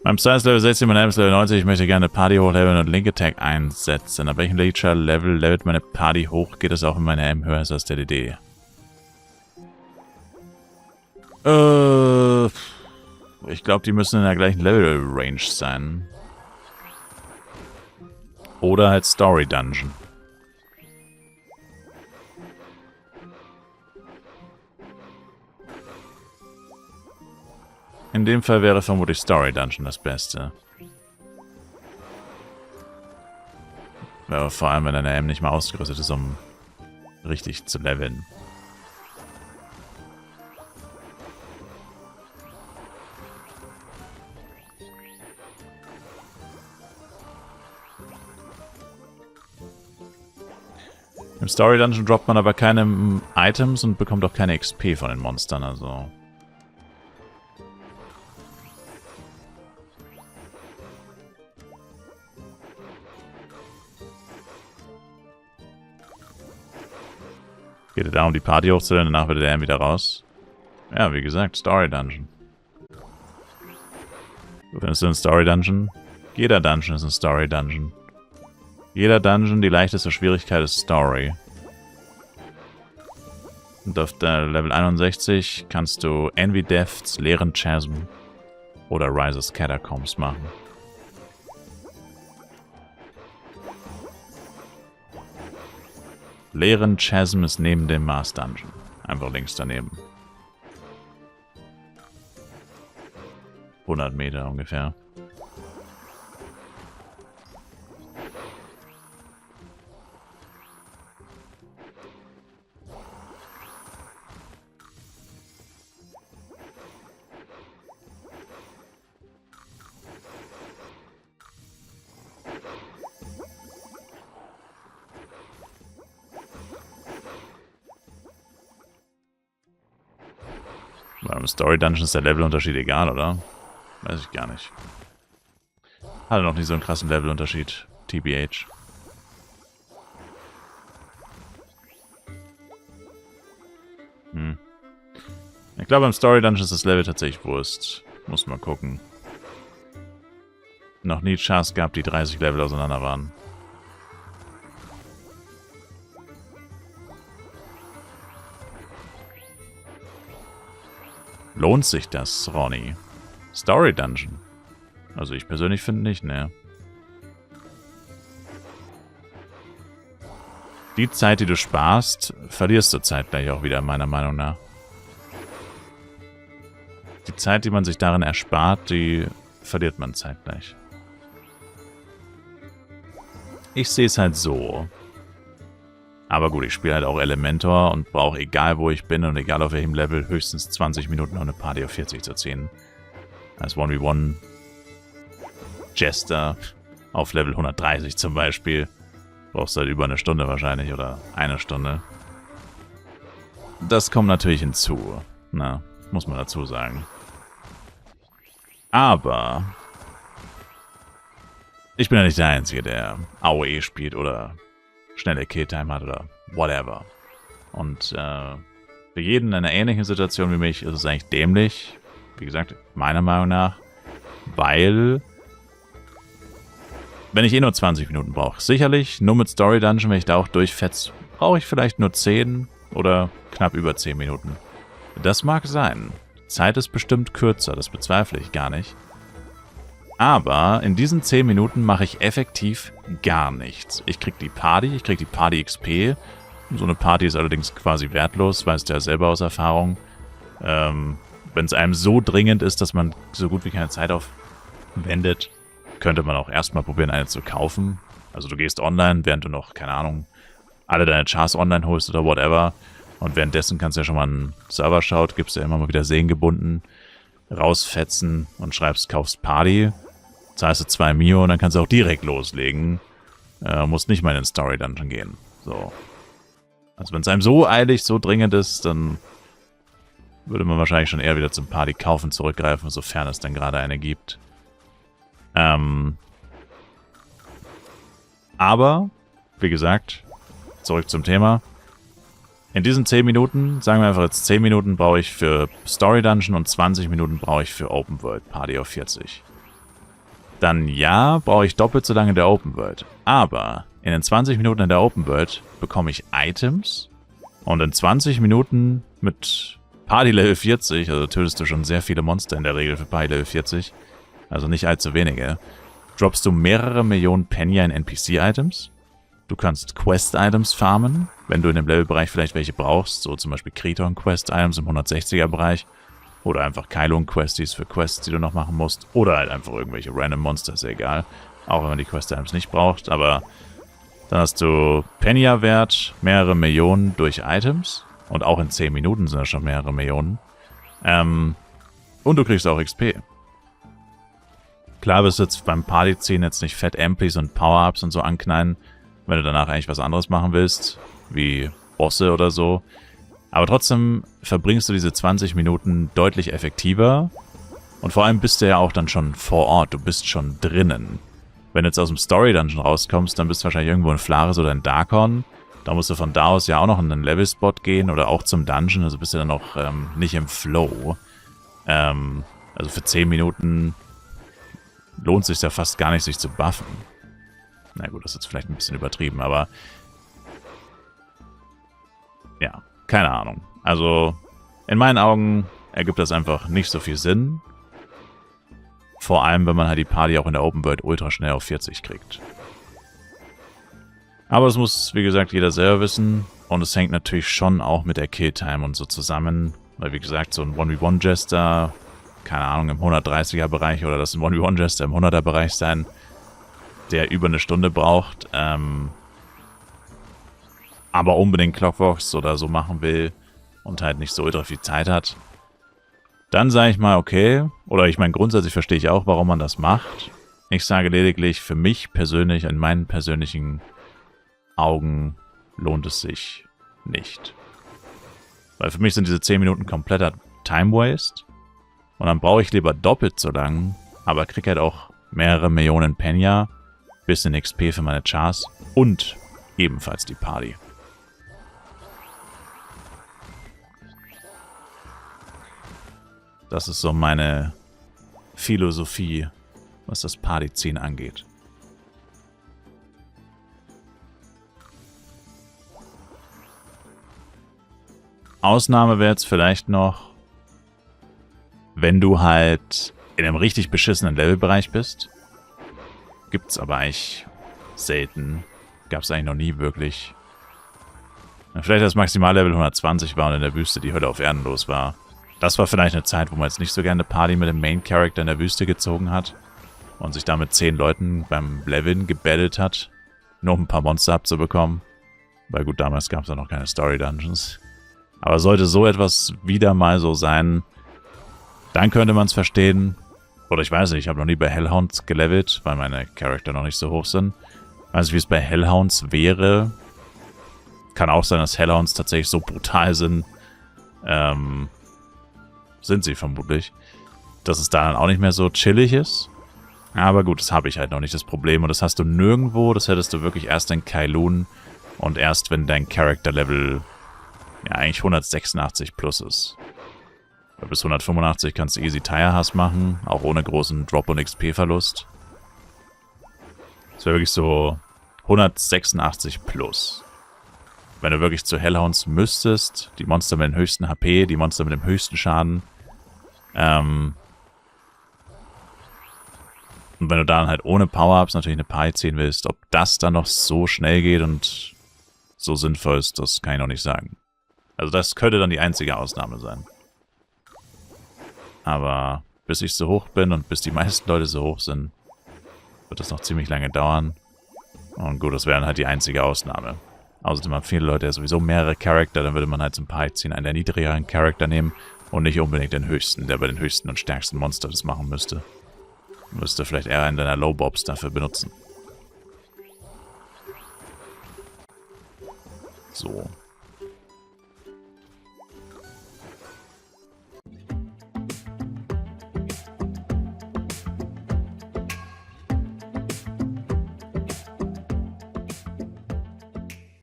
Mein Style ist Level 16, mein Name ist Level 90. Ich möchte gerne Party hochleveln und Link Attack einsetzen. Ab welchem Level levelt meine Party hoch? Geht es auch in meine M höher als der DD? Ich glaube, die müssen in der gleichen Level-Range sein. Oder halt Story Dungeon. In dem Fall wäre vermutlich Story Dungeon das Beste. Ja, vor allem, wenn deine M nicht mal ausgerüstet ist, um richtig zu leveln. Im Story Dungeon droppt man aber keine Items und bekommt auch keine XP von den Monstern, also... Geht es darum, die Party hochzuleveln, danach wird der wieder raus? Ja, wie gesagt, Story Dungeon. Du findest einen Story Dungeon? Jeder Dungeon ist ein Story Dungeon. Jeder Dungeon, die leichteste Schwierigkeit ist Story. Und auf der Level 61 kannst du Envy Depths, Leeren Chasm oder Rises Catacombs machen. Leeren Chasm ist neben dem Mars Dungeon. Einfach links daneben. 100 Meter ungefähr. Beim Story Dungeon ist der Levelunterschied egal, oder? Weiß ich gar nicht. Hatte noch nicht so einen krassen Levelunterschied. TBH. Ich glaube, im Story Dungeon ist das Level tatsächlich Wurst. Muss mal gucken. Noch nie Chars gab, die 30 Level auseinander waren. Lohnt sich das, Ronny? Story Dungeon? Also ich persönlich finde nicht, ne. Die Zeit, die du sparst, verlierst du zeitgleich auch wieder, meiner Meinung nach. Die Zeit, die man sich darin erspart, die verliert man zeitgleich. Ich sehe es halt so. Aber gut, ich spiele halt auch Elementor und brauche, egal wo ich bin und egal auf welchem Level, höchstens 20 Minuten, um eine Party auf 40 zu ziehen. Als 1v1 Jester auf Level 130 zum Beispiel. Brauchst du halt über eine Stunde wahrscheinlich oder eine Stunde. Das kommt natürlich hinzu. Na, muss man dazu sagen. Aber ich bin ja nicht der Einzige, der AOE spielt oder schnelle Killtime hat oder whatever. Und für jeden in einer ähnlichen Situation wie mich ist es eigentlich dämlich. Wie gesagt, meiner Meinung nach. Weil, wenn ich eh nur 20 Minuten brauche, sicherlich, nur mit Story Dungeon, wenn ich da auch durchfetze, brauche ich vielleicht nur 10 oder knapp über 10 Minuten. Das mag sein. Zeit ist bestimmt kürzer, das bezweifle ich gar nicht. Aber in diesen 10 Minuten mache ich effektiv gar nichts. Ich kriege die Party XP. So eine Party ist allerdings quasi wertlos, weißt du ja selber aus Erfahrung. Wenn es einem so dringend ist, dass man so gut wie keine Zeit aufwendet, könnte man auch erstmal probieren, eine zu kaufen. Also du gehst online, während du noch, keine Ahnung, alle deine Chars online holst oder whatever. Und währenddessen kannst du ja schon mal einen Server-Shout, gibst ja immer mal wieder sehengebunden, rausfetzen und schreibst, kaufst Party. Zahlst du 2 Mio und dann kannst du auch direkt loslegen. Musst nicht mal in den Story Dungeon gehen. So. Also wenn es einem so eilig, so dringend ist, dann würde man wahrscheinlich schon eher wieder zum Party kaufen zurückgreifen, sofern es dann gerade eine gibt. Aber, wie gesagt, zurück zum Thema. In diesen 10 Minuten, sagen wir einfach jetzt 10 Minuten brauche ich für Story Dungeon und 20 Minuten brauche ich für Open World Party auf 40. dann ja, brauche ich doppelt so lange in der Open World. Aber in den 20 Minuten in der Open World bekomme ich Items und in 20 Minuten mit Party Level 40, also tötest du schon sehr viele Monster in der Regel für Party Level 40, also nicht allzu wenige, droppst du mehrere Millionen Penny in NPC-Items. Du kannst Quest-Items farmen, wenn du in dem Levelbereich vielleicht welche brauchst, so zum Beispiel Kriton-Quest-Items im 160er-Bereich oder einfach Kylon-Questies für Quests, die du noch machen musst oder halt einfach irgendwelche random Monster, ist ja egal, auch wenn man die Quest-Items nicht braucht, aber dann hast du Penny-Wert, mehrere Millionen durch Items und auch in 10 Minuten sind das schon mehrere Millionen und du kriegst auch XP. Klar wirst du jetzt beim Party-Ziehen jetzt nicht fett Amplis und Power-Ups und so anknallen, wenn du danach eigentlich was anderes machen willst, wie Bosse oder so. Aber trotzdem verbringst du diese 20 Minuten deutlich effektiver und vor allem bist du ja auch dann schon vor Ort, du bist schon drinnen. Wenn du jetzt aus dem Story-Dungeon rauskommst, dann bist du wahrscheinlich irgendwo in Flaris oder in Darkon. Da musst du von da aus ja auch noch in einen Level-Spot gehen oder auch zum Dungeon, also bist du dann noch nicht im Flow. Also für 10 Minuten lohnt es sich ja fast gar nicht, sich zu buffen. Na gut, das ist jetzt vielleicht ein bisschen übertrieben, aber ja, keine Ahnung. Also in meinen Augen ergibt das einfach nicht so viel Sinn. Vor allem, wenn man halt die Party auch in der Open World ultra schnell auf 40 kriegt. Aber das muss, wie gesagt, jeder selber wissen. Und es hängt natürlich schon auch mit der Killtime und so zusammen. Weil, wie gesagt, so ein 1v1-Jester, keine Ahnung, im 130er-Bereich oder das ein 1v1-Jester im 100er-Bereich sein, der über eine Stunde braucht, aber unbedingt Clockworks oder so machen will und halt nicht so ultra viel Zeit hat, dann sage ich mal, okay, oder ich meine, grundsätzlich verstehe ich auch, warum man das macht. Ich sage lediglich, für mich persönlich, in meinen persönlichen Augen lohnt es sich nicht. Weil für mich sind diese 10 Minuten kompletter Time Waste und dann brauche ich lieber doppelt so lang, aber krieg halt auch mehrere Millionen Penya, bisschen XP für meine Chars und ebenfalls die Party. Das ist so meine Philosophie, was das Partyziehen angeht. Ausnahme wäre jetzt vielleicht noch, wenn du halt in einem richtig beschissenen Levelbereich bist. Gibt's aber eigentlich selten. Gab's eigentlich noch nie wirklich. Vielleicht das Maximallevel 120 war und in der Wüste die Hölle auf Erden los war. Das war vielleicht eine Zeit, wo man jetzt nicht so gerne eine Party mit dem Main-Character in der Wüste gezogen hat und sich da mit 10 Leuten beim Leveln gebettelt hat, nur um ein paar Monster abzubekommen. Weil gut, damals gab es ja noch keine Story-Dungeons. Aber sollte so etwas wieder mal so sein, dann könnte man es verstehen. Oder ich weiß nicht, ich habe noch nie bei Hellhounds gelevelt, weil meine Charakter noch nicht so hoch sind. Ich weiß nicht, wie es bei Hellhounds wäre. Kann auch sein, dass Hellhounds tatsächlich so brutal sind. Sind sie vermutlich. Dass es da dann auch nicht mehr so chillig ist. Aber gut, das habe ich halt noch nicht das Problem. Und das hast du nirgendwo. Das hättest du wirklich erst in Kylun. Und erst, wenn dein Character-Level ja eigentlich 186 plus ist. Weil bis 185 kannst du easy Tire-Hass machen. Auch ohne großen Drop- und XP-Verlust. Das wäre wirklich so 186 plus. Wenn du wirklich zu Hellhounds müsstest, die Monster mit dem höchsten HP, die Monster mit dem höchsten Schaden. Und wenn du dann halt ohne Power-Ups natürlich eine Party ziehen willst, ob das dann noch so schnell geht und so sinnvoll ist, das kann ich noch nicht sagen. Also das könnte dann die einzige Ausnahme sein. Aber bis ich so hoch bin und bis die meisten Leute so hoch sind, wird das noch ziemlich lange dauern. Und gut, das wäre dann halt die einzige Ausnahme. Außerdem haben viele Leute ja sowieso mehrere Charakter, dann würde man halt zum Party ziehen einen der niedrigeren Charakter nehmen und nicht unbedingt den höchsten, der bei den höchsten und stärksten Monster das machen müsste. Müsste vielleicht eher einen deiner Low-Bobs dafür benutzen. So.